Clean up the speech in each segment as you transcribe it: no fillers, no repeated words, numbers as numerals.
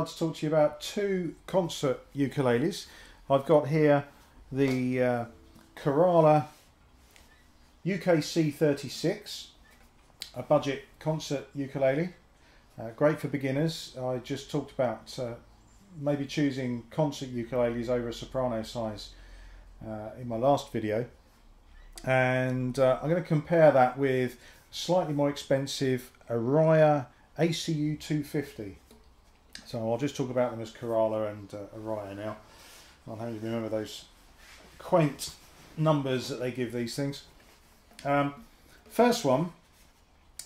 like to talk to you about two concert ukuleles. I've got here the Korala UKC36, a budget concert ukulele, great for beginners. I just talked about maybe choosing concert ukuleles over a soprano size in my last video, and I'm going to compare that with slightly more expensive Aria ACU-250. So I'll just talk about them as Korala and Aria now. I'll have to remember those quaint numbers that they give these things. First one,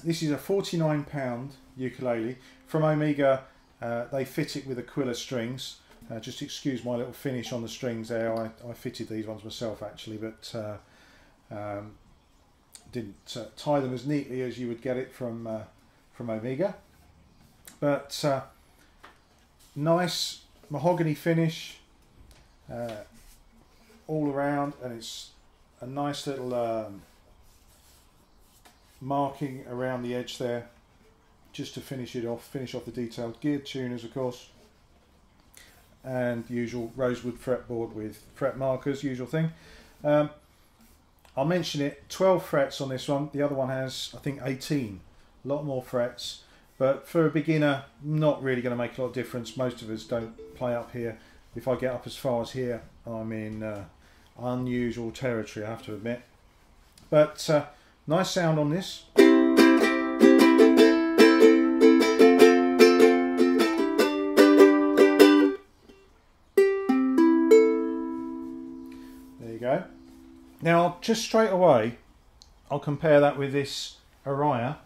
this is a £49 ukulele from Omega. They fit it with Aquila strings. Just excuse my little finish on the strings there. I fitted these ones myself actually, but didn't tie them as neatly as you would get it from Omega. But nice mahogany finish all around, and it's a nice little marking around the edge there just to finish it off, finish off the detailed geared tuners, of course, and usual rosewood fretboard with fret markers, usual thing. I'll mention it, 12 frets on this one. The other one has, I think, 18, a lot more frets. But for a beginner, not really going to make a lot of difference. Most of us don't play up here. If I get up as far as here, I'm in unusual territory, I have to admit. But nice sound on this. There you go. Now, just straight away, I'll compare that with this Aria.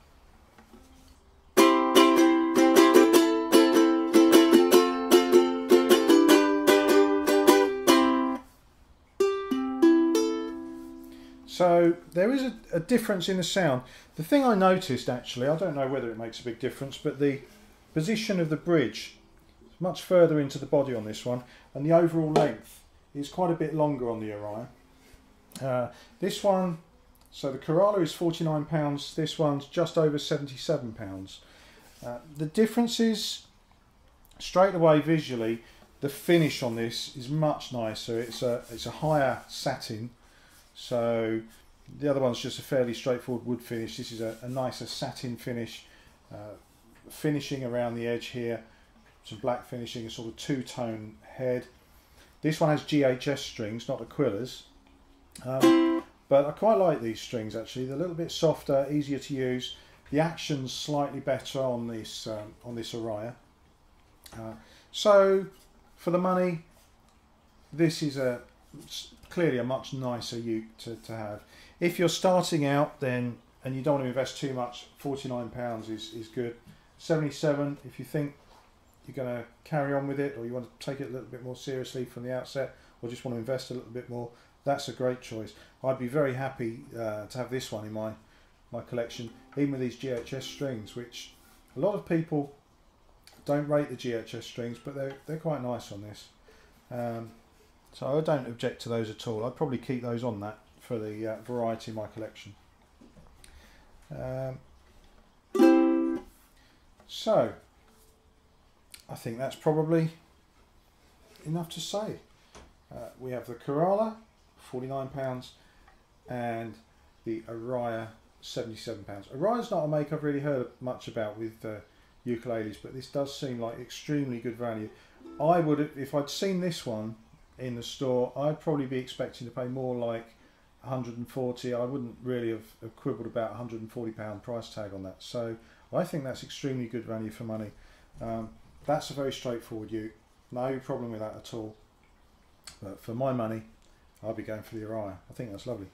So there is a difference in the sound. The thing I noticed actually, I don't know whether it makes a big difference, but the position of the bridge is much further into the body on this one, and the overall length is quite a bit longer on the Aria. This one, so the Korala is £49, this one's just over £77. The difference is, straight away visually, the finish on this is much nicer. It's a higher satin. So the other one's just a fairly straightforward wood finish. This is a nicer satin finish, finishing around the edge here, some black finishing, a sort of two-tone head. This one has GHS strings, not Ukuleles, but I quite like these strings actually. They're a little bit softer, easier to use. The action's slightly better on this Aria. So for the money, this is clearly a much nicer uke to have. If you're starting out then and you don't want to invest too much, £49 is good. 77 if you think you're going to carry on with it, or you want to take it a little bit more seriously from the outset, or just want to invest a little bit more, that's a great choice. I'd be very happy to have this one in my collection, even with these GHS strings, which a lot of people don't rate the GHS strings, but they're quite nice on this. So I don't object to those at all. I'd probably keep those on that for the variety in my collection. So I think that's probably enough to say. We have the Korala, £49, and the Aria, £77. Aria's not a make I've really heard much about with ukuleles, but this does seem like extremely good value. I would, if I'd seen this one in the store, I'd probably be expecting to pay more like 140. I wouldn't really have quibbled about £140 price tag on that. So I think that's extremely good value for money. That's a very straightforward uke, no problem with that at all. But for my money, I'll be going for the Aria. I think that's lovely.